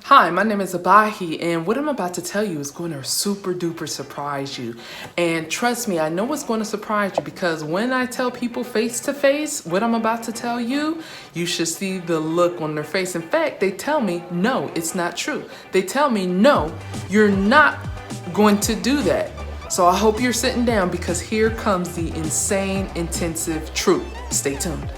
Hi, my name is Abahi, and what I'm about to tell you is going to super duper surprise you. And trust me, I know it's going to surprise you because when I tell people face to face what I'm about to tell you, you should see the look on their face. In fact, they tell me, no, it's not true. They tell me, no, you're not going to do that. So I hope you're sitting down because here comes the insane, intensive truth. Stay tuned.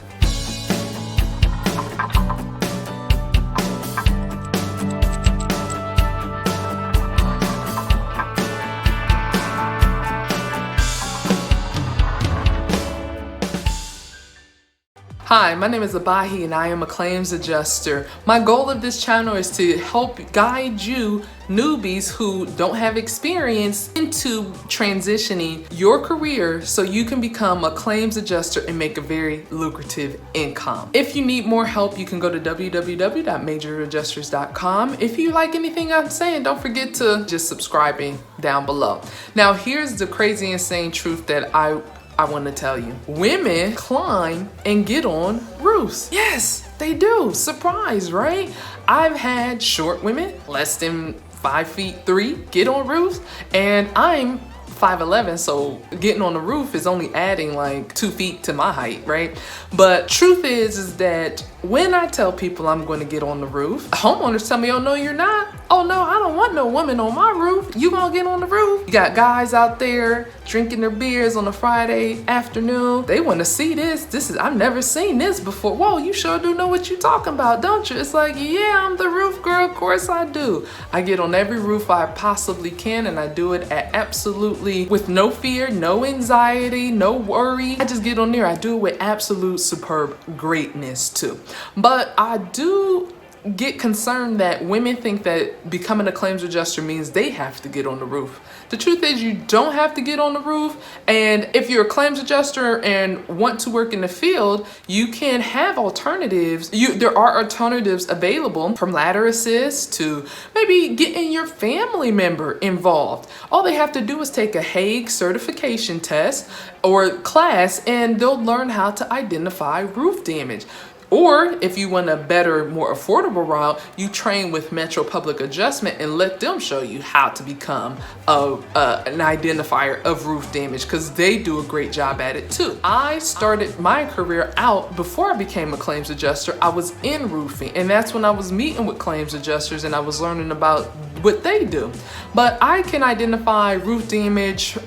Hi, my name is Abahi and I am a claims adjuster. My goal of this channel is to help guide you newbies who don't have experience into transitioning your career so you can become a claims adjuster and make a very lucrative income. If you need more help, you can go to www.majoradjusters.com. If you like anything I'm saying, don't forget to just subscribing down below. Now, here's the crazy, insane truth that I want to tell you. Women climb and get on roofs. Yes, they do. Surprise, right? I've had short women, less than 5'3", get on roofs, and I'm 5'11", so getting on the roof is only adding like 2 feet to my height, right? But truth is that when I tell people I'm going to get on the roof, homeowners tell me, oh no, you're not. Oh no, I don't want no woman on my roof. You gonna get on the roof? You got guys out there drinking their beers on a Friday afternoon. They want to see this. I've never seen this before. Whoa, you sure do know what you're talking about, don't you? It's like, yeah, I'm the roof girl. Of course I do. I get on every roof I possibly can, and I do it at absolutely with no fear, no anxiety, no worry. I just get on there. I do it with absolute superb greatness too. But I do get concerned that women think that becoming a claims adjuster means they have to get on the roof. The truth is you don't have to get on the roof, and if you're a claims adjuster and want to work in the field, you can have alternatives. There are alternatives available, from ladder assist to maybe getting your family member involved. All they have to do is take a Hague certification test or class, and they'll learn how to identify roof damage. Or if you want a better, more affordable route, you train with Metro Public Adjustment and let them show you how to become an identifier of roof damage, because they do a great job at it too. I started my career out before I became a claims adjuster. I was in roofing, and that's when I was meeting with claims adjusters and I was learning about what they do. But I can identify roof damage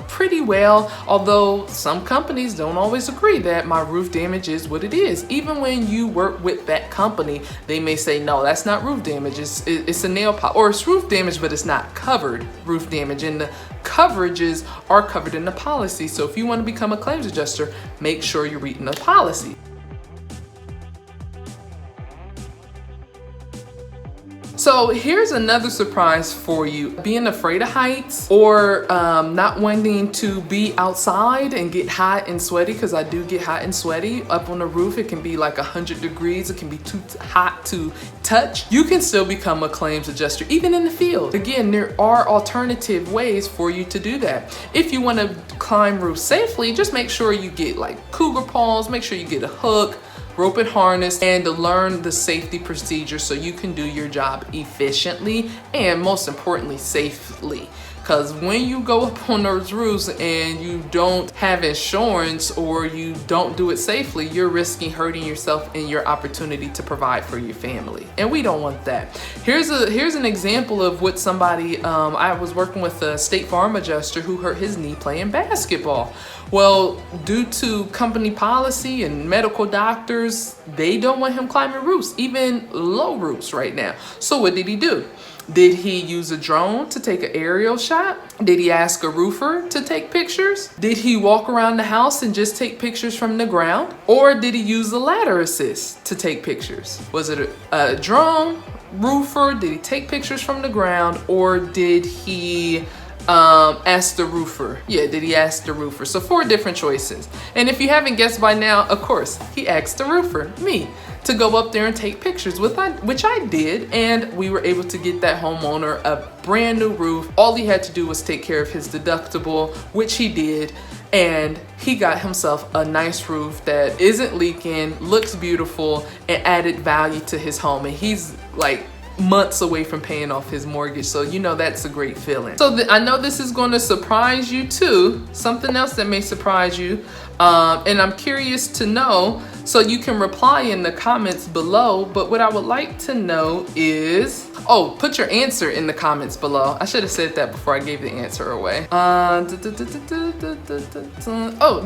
pretty well, although some companies don't always agree that my roof damage is what it is. Even when you work with that company, they may say, no, that's not roof damage, it's a nail polish, or it's roof damage, but it's not covered roof damage, and the coverages are covered in the policy. So if you want to become a claims adjuster, make sure you're reading the policy. So here's another surprise for you. Being afraid of heights, or not wanting to be outside and get hot and sweaty, because I do get hot and sweaty up on the roof. It can be like 100 degrees. It can be too hot to touch. You can still become a claims adjuster, even in the field. Again, there are alternative ways for you to do that. If you want to climb roofs safely, just make sure you get like cougar paws, make sure you get a hook, rope and harness, and to learn the safety procedures so you can do your job efficiently and most importantly safely. Because when you go up on those roofs and you don't have insurance or you don't do it safely, you're risking hurting yourself and your opportunity to provide for your family. And we don't want that. Here's an example of what somebody, I was working with a State Farm adjuster who hurt his knee playing basketball. Well, due to company policy and medical doctors, they don't want him climbing roofs, even low roofs right now. So what did he do? Did he use a drone to take an aerial shot? Did he ask a roofer to take pictures? Did he walk around the house and just take pictures from the ground? Or did he use the ladder assist to take pictures? Was it a drone, roofer? Did he take pictures from the ground? Or did he ask the roofer? Yeah, did he ask the roofer? So 4 different choices. And if you haven't guessed by now, of course, he asked the roofer, me, to go up there and take pictures, which I did, and we were able to get that homeowner a brand new roof. All he had to do was take care of his deductible, which he did, and he got himself a nice roof that isn't leaking, looks beautiful, and added value to his home. And he's like months away from paying off his mortgage. So you know that's a great feeling. So I know this is going to surprise you too. Something else that may surprise you. And I'm curious to know, so you can reply in the comments below. But what I would like to know is, oh, put your answer in the comments below. I should have said that before I gave the answer away. Oh,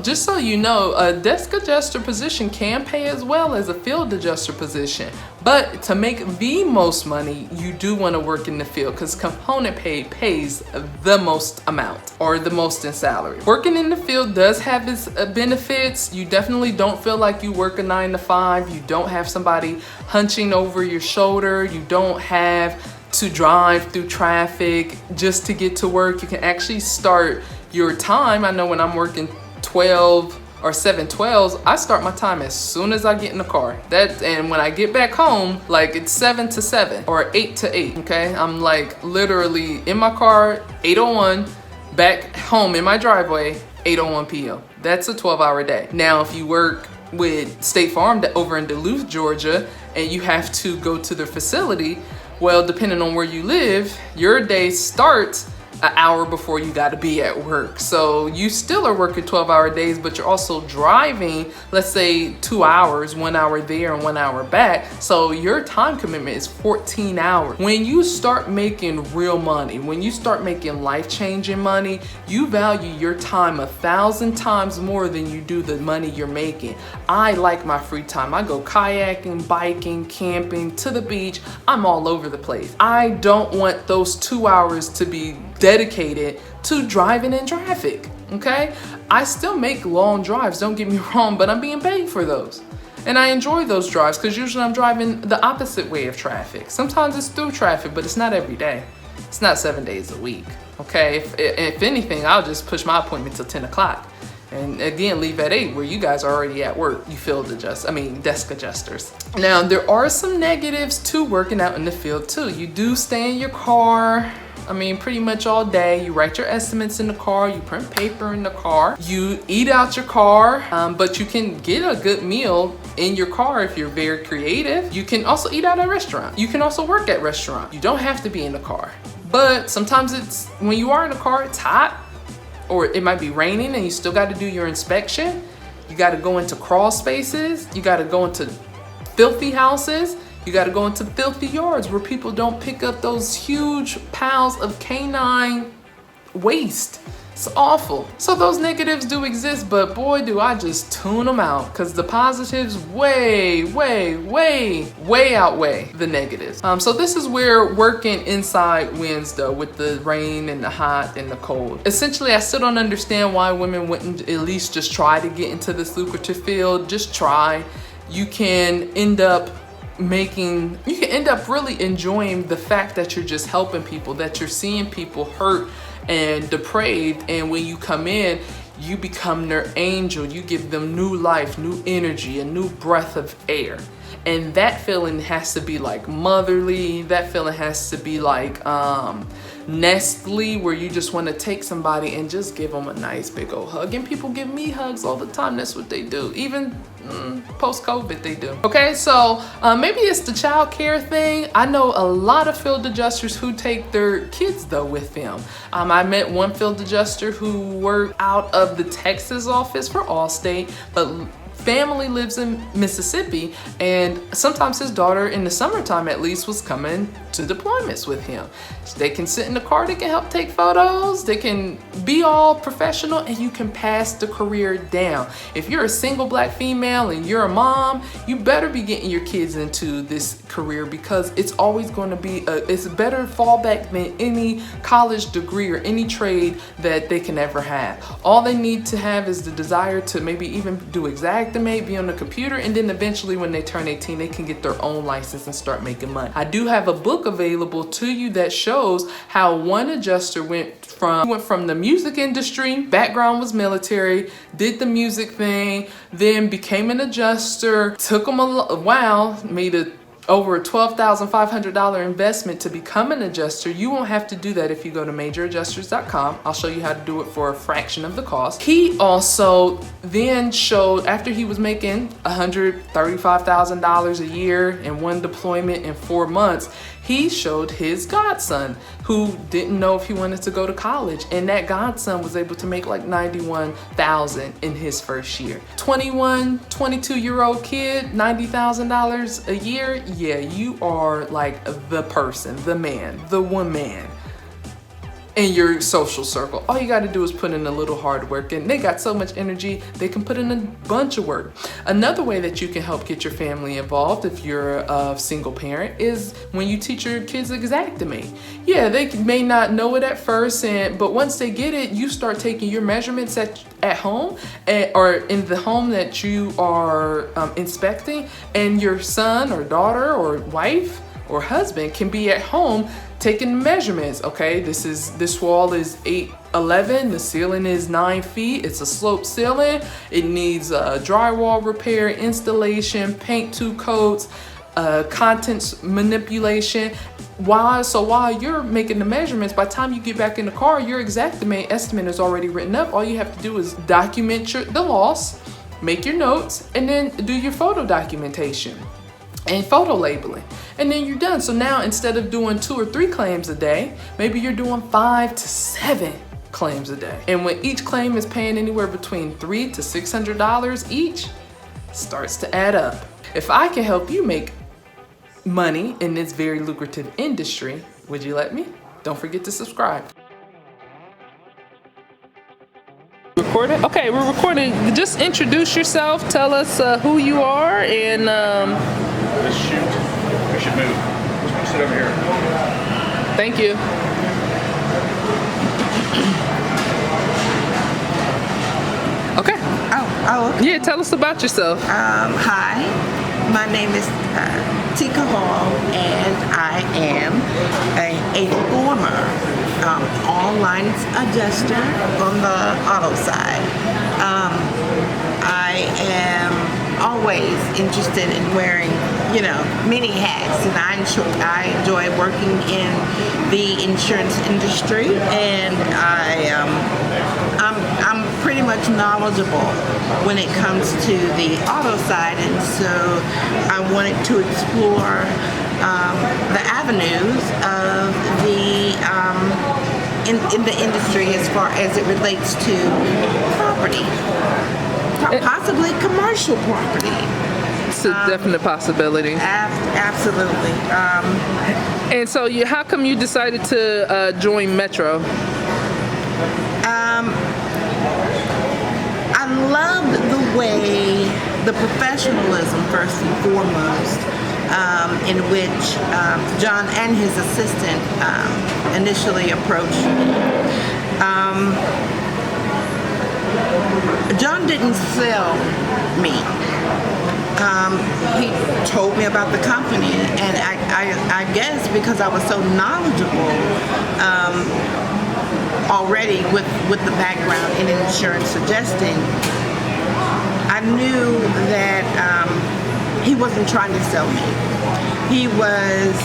just so you know, a desk adjuster position can pay as well as a field adjuster position. But to make the most money, you do want to work in the field because component pay pays the most amount or the most in salary. Working in the field does have its benefits. You definitely don't feel like you work a 9 to 5. You don't have somebody hunching over your shoulder. You don't have to drive through traffic just to get to work. You can actually start your time. I know when I'm working 12 or 7/12s, I start my time as soon as I get in the car. And when I get back home, like it's 7 to 7 or 8 to 8. Okay, I'm like literally in my car 8:01, back home in my driveway 8:01 p.m. That's a 12-hour day. Now, if you work with State Farm over in Duluth, Georgia, and you have to go to the facility, well, depending on where you live, your day starts an hour before you got to be at work. So you still are working 12-hour days, but you're also driving, let's say 2 hours, 1 hour there and 1 hour back. So your time commitment is 14 hours. When you start making real money, when you start making life-changing money, you value your time 1,000 times more than you do the money you're making. I like my free time. I go kayaking, biking, camping, to the beach. I'm all over the place. I don't want those 2 hours to be dedicated to driving in traffic. Okay, I still make long drives, don't get me wrong, but I'm being paid for those, and I enjoy those drives because usually I'm driving the opposite way of traffic. Sometimes it's through traffic, but it's not every day. It's not 7 days a week. Okay, if anything, I'll just push my appointment till 10 o'clock and again leave at 8 where you guys are already at work, you desk adjusters. Now, there are some negatives to working out in the field too. You do stay in your car, pretty much all day. You write your estimates in the car, you print paper in the car, you eat out your car, but you can get a good meal in your car if you're very creative. You can also eat out at a restaurant. You can also work at restaurant. You don't have to be in the car. But sometimes when you are in the car, it's hot, or it might be raining and you still got to do your inspection. You got to go into crawl spaces. You got to go into filthy houses. You got to go into filthy yards where people don't pick up those huge piles of canine waste. It's awful. So those negatives do exist, but boy, do I just tune them out because the positives way outweigh the negatives. So this is where working inside wins though, with the rain and the hot and the cold. Essentially, I still don't understand why women wouldn't at least just try to get into this lucrative field. Just try. You can end up really enjoying the fact that you're just helping people, that you're seeing people hurt and depraved, and when you come in, you become their angel. You give them new life, new energy, a new breath of air. And that feeling has to be like motherly. That feeling has to be like nestly, where you just want to take somebody and just give them a nice big old hug. And people give me hugs all the time. That's what they do. Even post-COVID they do. Okay, so maybe it's the child care thing. I know a lot of field adjusters who take their kids though with them. I met one field adjuster who worked out of the Texas office for Allstate, but family lives in Mississippi, and sometimes his daughter in the summertime at least was coming to deployments with him. They can sit in the car, they can help take photos, they can be all professional, and you can pass the career down. If you're a single black female and you're a mom, you better be getting your kids into this career because it's always going to be it's a better fallback than any college degree or any trade that they can ever have. All they need to have is the desire to maybe even do Xactimate, be on the computer, and then eventually when they turn 18, they can get their own license and start making money. I do have a book available to you that shows how one adjuster went from the music industry, background was military, did the music thing, then became an adjuster, took him a while, made over a $12,500 investment to become an adjuster. You won't have to do that if you go to majoradjusters.com. I'll show you how to do it for a fraction of the cost. He also then showed, after he was making $135,000 a year in one deployment in 4 months, he showed his godson who didn't know if he wanted to go to college, and that godson was able to make like $91,000 in his first year. 22-year-old kid, $90,000 a year. Yeah, you are like the person, the man, the woman in your social circle. All you got to do is put in a little hard work, and they got so much energy they can put in a bunch of work. Another way that you can help get your family involved if you're a single parent is when you teach your kids Xactimate. Yeah, they may not know it at first, but once they get it, you start taking your measurements at home or in the home that you are inspecting, and your son or daughter or wife or husband can be at home taking measurements. Okay, this wall is 8'11", the ceiling is 9 feet, it's a sloped ceiling, it needs drywall repair, installation, paint 2 coats, contents manipulation. While you're making the measurements, by the time you get back in the car, your Xactimate estimate is already written up. All you have to do is document the loss, make your notes, and then do your photo documentation and photo labeling, and then you're done. So now instead of doing 2 or 3 claims a day, maybe you're doing 5 to 7 claims a day. And when each claim is paying anywhere between $300 to $600 each, starts to add up. If I can help you make money in this very lucrative industry, would you let me? Don't forget to subscribe. Recording? Okay, we're recording. Just introduce yourself, tell us who you are, and let's shoot. We should move. Let's sit over here. Thank you. Okay. Oh, okay. Yeah, tell us about yourself. Hi, my name is Tika Hall, and I am a former online adjuster on the auto side. I am always interested in wearing, many hats, and I enjoy working in the insurance industry, and I'm pretty much knowledgeable when it comes to the auto side, and so I wanted to explore the avenues of the in the industry as far as it relates to property, possibly commercial property. It's a definite possibility. Absolutely. And so, how come you decided to join Metro? I loved the way, the professionalism first and foremost, in which John and his assistant initially approached me. John didn't sell me. He told me about the company, and I guess because I was so knowledgeable already with the background in insurance adjusting, I knew that he wasn't trying to sell me. He was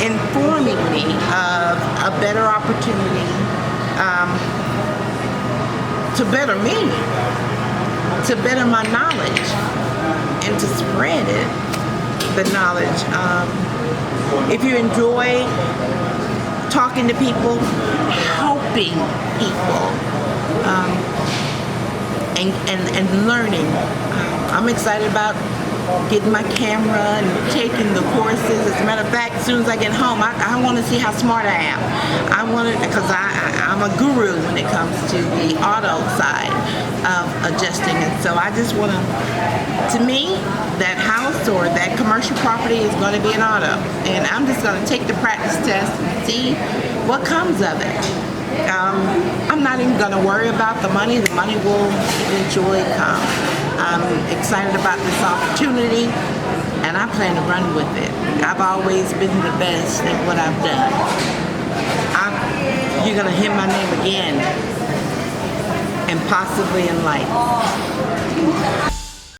informing me of a better opportunity to better me, to better my knowledge, and to spread the knowledge. If you enjoy talking to people, helping people, and learning, I'm excited about getting my camera and taking the courses. As a matter of fact, as soon as I get home, I want to see how smart I am. I want to, because I'm a guru when it comes to the auto side of adjusting, and so I just want to me, that house or that commercial property is going to be an auto, and I'm just going to take the practice test and see what comes of it. I'm not even going to worry about the money. The money will eventually come. I'm excited about this opportunity, and I plan to run with it. I've always been the best at what I've done. You're going to hear my name again, and possibly in life.